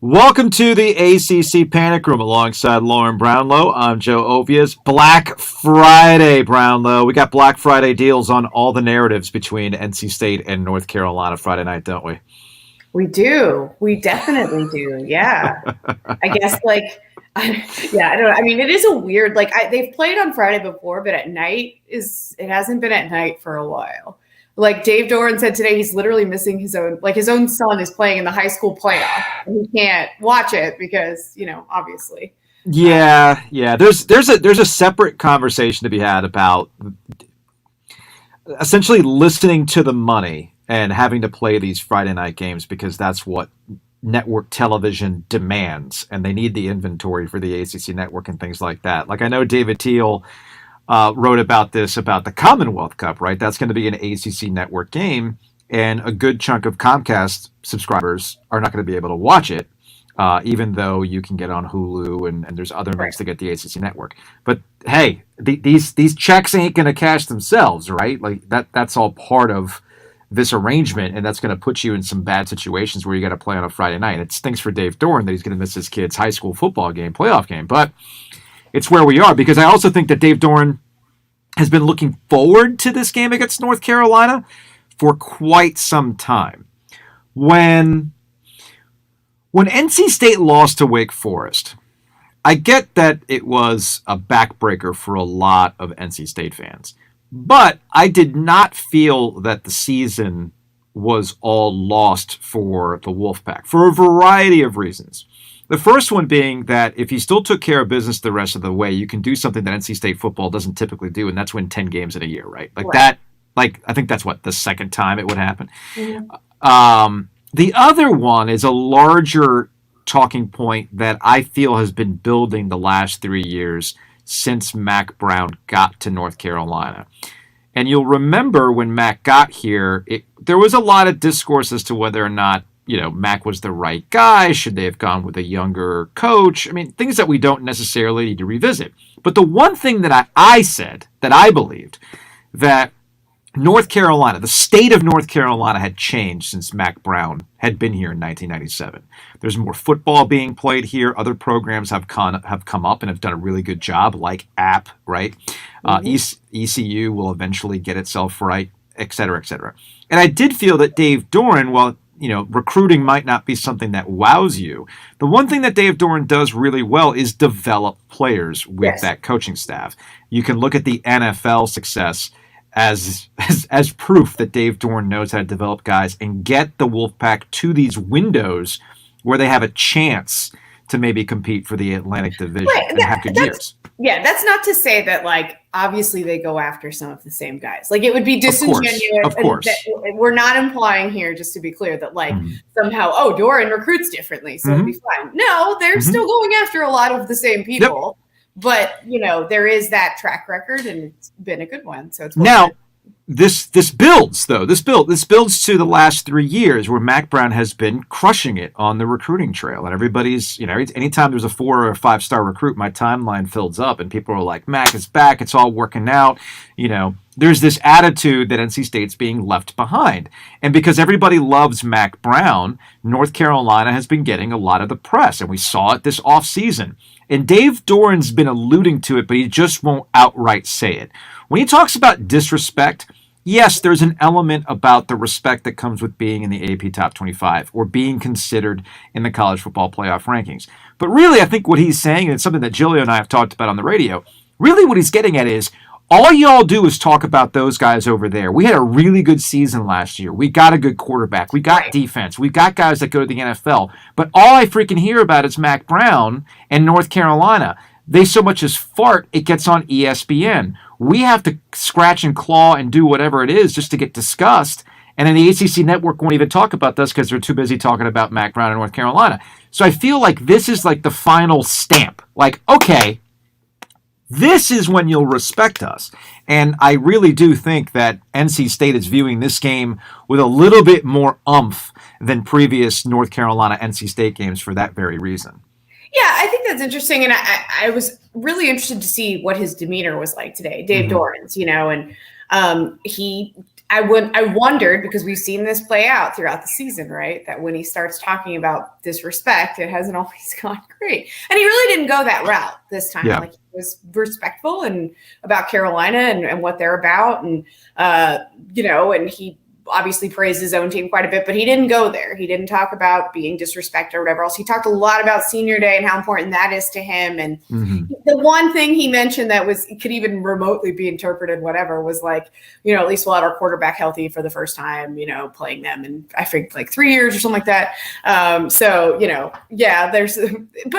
Welcome to the ACC Panic Room alongside Lauren Brownlow. I'm Joe Ovies. Black Friday, Brownlow. We got Black Friday deals on all the narratives between NC State and North Carolina Friday night, don't we? We do. We definitely do. Yeah. I guess I don't know. I mean, it is a weird, they've played on Friday before, but at night it hasn't been at night for a while. Like Dave Doeren said today, he's literally missing his own son is playing in the high school playoff and he can't watch it because, obviously. Yeah. There's a separate conversation to be had about essentially listening to the money and having to play these Friday night games because that's what network television demands, and they need the inventory for the ACC network and things like that. Like I know David Teal wrote about this, about the Commonwealth Cup, right? That's going to be an ACC network game, and a good chunk of Comcast subscribers are not going to be able to watch it, even though you can get on Hulu and there's other ways to get the ACC network. But hey, these checks ain't going to cash themselves, right? Like that's all part of this arrangement, and that's going to put you in some bad situations where you got to play on a Friday night. It stinks for Dave Doeren that he's going to miss his kid's high school football game, playoff game, but it's where we are, because I also think that Dave Doeren has been looking forward to this game against North Carolina for quite some time. When NC State lost to Wake Forest, I get that it was a backbreaker for a lot of NC State fans. But I did not feel that the season was all lost for the Wolfpack for a variety of reasons. The first one being that if you still took care of business the rest of the way, you can do something that NC State football doesn't typically do, and that's win 10 games in a year, right? I think that's the second time it would happen. Mm-hmm. The other one is a larger talking point that I feel has been building the last 3 years since Mack Brown got to North Carolina. And you'll remember when Mack got here, there was a lot of discourse as to whether or not, Mack was the right guy. Should they have gone with a younger coach? I mean, things that we don't necessarily need to revisit. But the one thing that I said, that I believed, that North Carolina, the state of North Carolina, had changed since Mack Brown had been here in 1997. There's more football being played here. Other programs have come up and have done a really good job, like App, right? Mm-hmm. ECU will eventually get itself right, et cetera, et cetera. And I did feel that Dave Doeren, while recruiting might not be something that wows you, the one thing that Dave Doeren does really well is develop players with that coaching staff. You can look at the NFL success as proof that Dave Doeren knows how to develop guys and get the Wolfpack to these windows where they have a chance to maybe compete for the Atlantic Division and have good years. Yeah, that's not to say that, obviously they go after some of the same guys. It would be disingenuous. Of course. We're not implying here, just to be clear, that, somehow, Doeren recruits differently, so it'll be fine. No, they're still going after a lot of the same people. Yep. But, there is that track record, and it's been a good one. So it's now, this builds, though. This builds to the last 3 years where Mack Brown has been crushing it on the recruiting trail. And everybody's, anytime there's a 4 or 5 star recruit, my timeline fills up and people are like, Mack is back. It's all working out. There's this attitude that NC State's being left behind. And because everybody loves Mack Brown, North Carolina has been getting a lot of the press. And we saw it this offseason. And Dave Doeren's been alluding to it, but he just won't outright say it. When he talks about disrespect, yes, there's an element about the respect that comes with being in the AP Top 25 or being considered in the college football playoff rankings. But really, I think what he's saying, and it's something that Jillian and I have talked about on the radio, really what he's getting at is, all y'all do is talk about those guys over there. We had a really good season last year. We got a good quarterback. We got defense. We got guys that go to the NFL. But all I freaking hear about is Mack Brown and North Carolina. They so much as fart, it gets on ESPN. We have to scratch and claw and do whatever it is just to get discussed. And then the ACC network won't even talk about this because they're too busy talking about Mack Brown and North Carolina. So I feel like this is the final stamp. Okay, this is when you'll respect us. And I really do think that NC State is viewing this game with a little bit more oomph than previous North Carolina-NC State games for that very reason. Yeah, I think that's interesting. And I was really interested to see what his demeanor was like today, Dave Doeren's, and he I wondered, because we've seen this play out throughout the season, right? That when he starts talking about disrespect, it hasn't always gone great. And he really didn't go that route this time. Yeah. Like, he was respectful and about Carolina and what they're about. And, and he obviously praised his own team quite a bit, but he didn't go there. He didn't talk about being disrespected or whatever else. He talked a lot about senior day and how important that is to him. And the one thing he mentioned that could even remotely be interpreted, whatever, was like, at least we'll have our quarterback healthy for the first time, playing them in, I think, like 3 years or something like that. But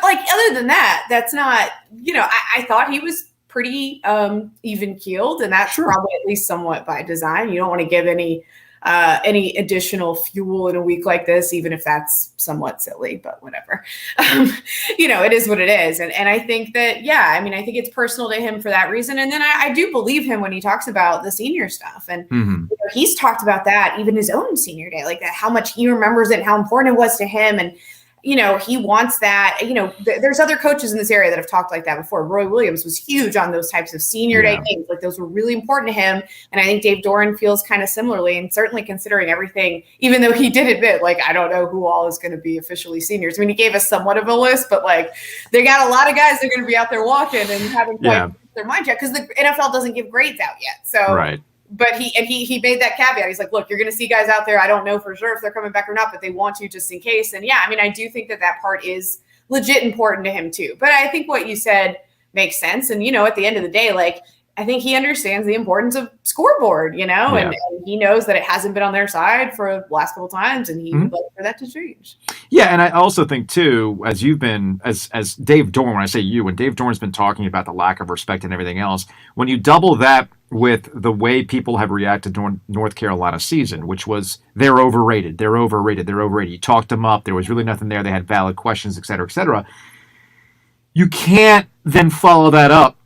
like, other than that, that's not, I thought he was pretty even keeled, and that's probably at least somewhat by design. You don't want to give any additional fuel in a week like this, even if that's somewhat silly, but whatever. It is what it is. And I think that, I think it's personal to him for that reason. And then I do believe him when he talks about the senior stuff. And he's talked about that even his own senior day, like that, how much he remembers it and how important it was to him. And he wants that. There's other coaches in this area that have talked like that before. Roy Williams was huge on those types of senior day games. Like, those were really important to him. And I think Dave Doeren feels kind of similarly, and certainly considering everything, even though he did admit, like, I don't know who all is going to be officially seniors. I mean, he gave us somewhat of a list, but like, they got a lot of guys that are going to be out there walking and having their mind check, because the NFL doesn't give grades out yet. So, right. But he made that caveat. He's like, look, you're going to see guys out there. I don't know for sure if they're coming back or not, but they want to just in case. And I do think that part is legit important to him too. But I think what you said makes sense. And, at the end of the day, like, I think he understands the importance of scoreboard, and he knows that it hasn't been on their side for the last couple of times, and he would like for that to change. Yeah, and I also think too, as you've been, as Dave Doeren, when I say you, when Dave Doeren's been talking about the lack of respect and everything else, when you double that with the way people have reacted to North Carolina season, which was they're overrated. You talked them up. There was really nothing there. They had valid questions, et cetera, et cetera. You can't then follow that up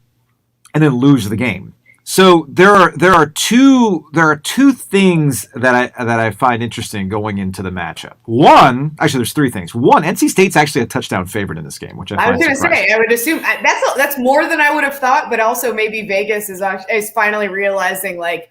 and then lose the game. So there are two things that I find interesting going into the matchup. One, actually, there's three things. One, NC State's actually a touchdown favorite in this game, which I was going to say. I would assume that's more than I would have thought, but also maybe Vegas is finally realizing, like,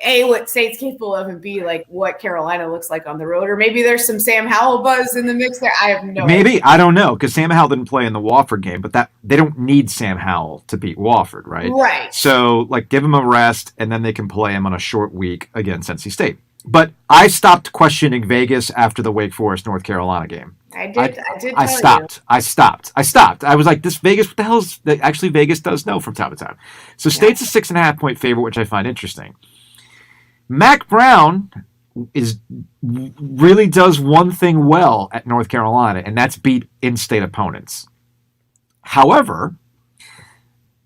A, what State's capable of, and B, like, what Carolina looks like on the road. Or maybe there's some Sam Howell buzz in the mix there. I have no idea. I don't know, because Sam Howell didn't play in the Wofford game, but that they don't need Sam Howell to beat Wofford, right? Right. So, like, give him a rest, and then they can play him on a short week against NC State. But I stopped questioning Vegas after the Wake Forest North Carolina game. I stopped. I was like, this Vegas, what the hell is that? Actually, Vegas does know from time to time. So State's a 6.5-point favorite, which I find interesting. Mac Brown really does one thing well at North Carolina, and that's beat in-state opponents. However,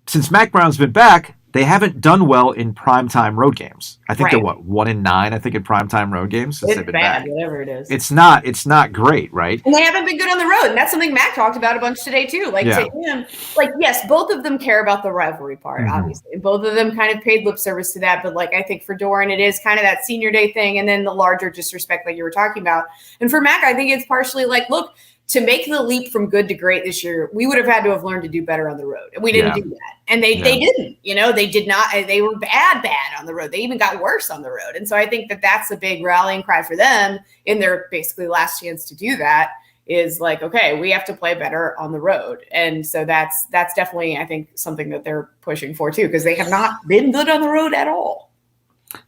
since Mac Brown's been back, they haven't done well in primetime road games. I think they're 1-9. I think in primetime road games since they've been bad, back. Whatever it is. It's not great, right? And they haven't been good on the road, and that's something Mac talked about a bunch today too. Like, to him, like, yes, both of them care about the rivalry part, obviously, and both of them kind of paid lip service to that. But like, I think for Doeren, it is kind of that senior day thing, and then the larger disrespect that you were talking about. And for Mac, I think it's partially like, look, to make the leap from good to great this year, we would have had to have learned to do better on the road. And we didn't do that. And they didn't, they did not, they were bad on the road. They even got worse on the road. And so I think that that's a big rallying cry for them in their basically last chance to do that, is like, okay, we have to play better on the road. And so that's definitely, I think, something that they're pushing for too, because they have not been good on the road at all.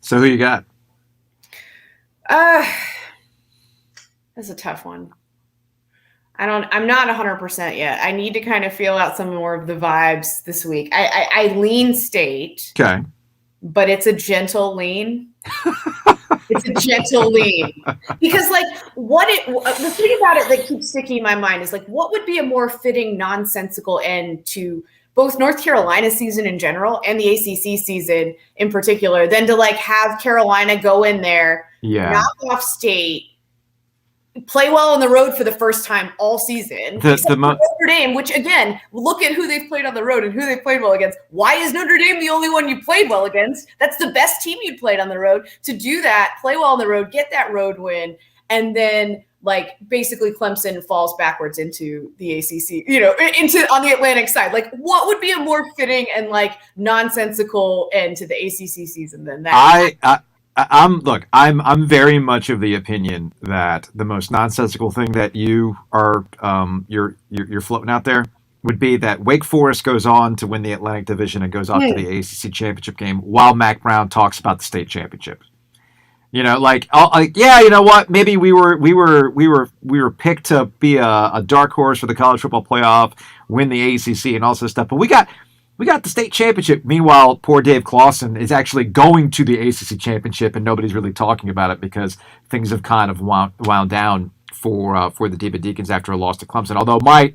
So who you got? That's a tough one. I'm not 100% yet. I need to kind of feel out some more of the vibes this week. I lean State. Okay. But it's a gentle lean. It's a gentle lean. Because, like, the thing about it that keeps sticking in my mind is, like, what would be a more fitting, nonsensical end to both North Carolina season in general and the ACC season in particular than to, like, have Carolina go in there, knock off State, play well on the road for the first time all season. Notre Dame, which, again, look at who they've played on the road and who they've played well against. Why is Notre Dame the only one you played well against? That's the best team you played on the road. To do that, play well on the road, get that road win, and then, like, basically Clemson falls backwards into the ACC, into on the Atlantic side. Like, what would be a more fitting and, like, nonsensical end to the ACC season than that? I'm very much of the opinion that the most nonsensical thing that you are you're floating out there would be that Wake Forest goes on to win the Atlantic Division and goes off to the ACC championship game while Mac Brown talks about the state championship. Yeah, you know what? Maybe we were picked to be a dark horse for the college football playoff, win the ACC and all this stuff, but we got the state championship. Meanwhile, poor Dave Clawson is actually going to the ACC championship, and nobody's really talking about it because things have kind of wound down for the Diva Deacons after a loss to Clemson. Although my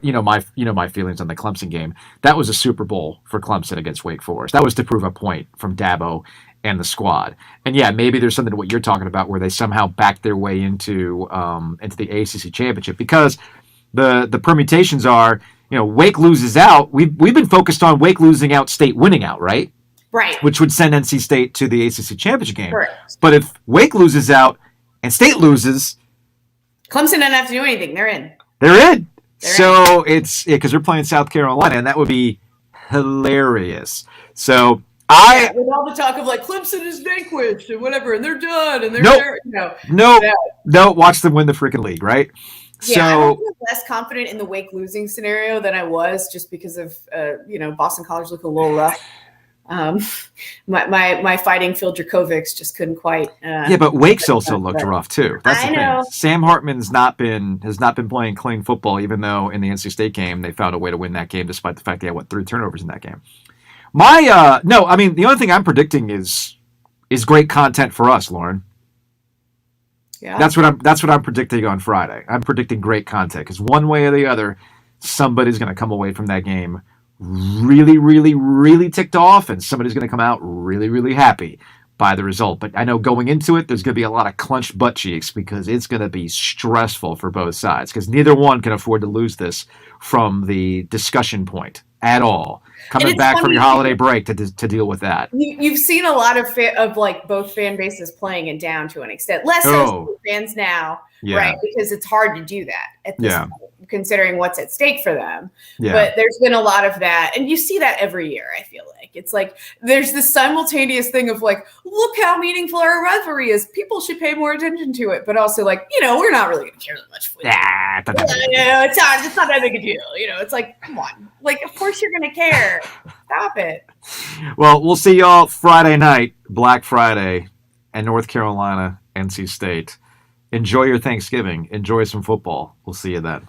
feelings on the Clemson game, that was a Super Bowl for Clemson against Wake Forest. That was to prove a point from Dabo and the squad. And yeah, maybe there's something to what you're talking about where they somehow backed their way into the ACC championship because the permutations are, Wake loses out. We've been focused on Wake losing out, State winning out, right? Right. Which would send NC State to the ACC championship game. Correct. But if Wake loses out and State loses, Clemson doesn't have to do anything. They're in. It's because they're playing South Carolina, and that would be hilarious. So with all the talk of like Clemson is vanquished and whatever, and they're done, and they're there. No. Watch them win the freaking league, right? Yeah, I'm less confident in the Wake losing scenario than I was just because of Boston College looked a little rough. My fighting Phil Dracovics just couldn't quite. But Wake's also looked rough too. That's the know. thing. Sam Hartman's has not been playing clean football, even though in the NC State game they found a way to win that game, despite the fact they had 3 turnovers in that game. The only thing I'm predicting is great content for us, Lauren. Yeah. That's what I'm predicting on Friday. I'm predicting great content because one way or the other, somebody's going to come away from that game really, really, really ticked off, and somebody's going to come out really, really happy by the result. But I know going into it, there's going to be a lot of clenched butt cheeks because it's going to be stressful for both sides because neither one can afford to lose this from the discussion point at all. Coming back from your holiday break to deal with that. You've seen a lot of like both fan bases playing it down to an extent. Less so fans now, right? Because it's hard to do that at this point, considering what's at stake for them. Yeah. But there's been a lot of that, and you see that every year. I feel like it's like there's this simultaneous thing of like, look how meaningful our rivalry is. People should pay more attention to it, but also like, we're not really going to care that much. It's not that big a deal. It's like, come on, like of course you're going to care. Stop it. Well, we'll see y'all Friday night, Black Friday, and North Carolina, NC State. Enjoy your Thanksgiving. Enjoy some football. We'll see you then.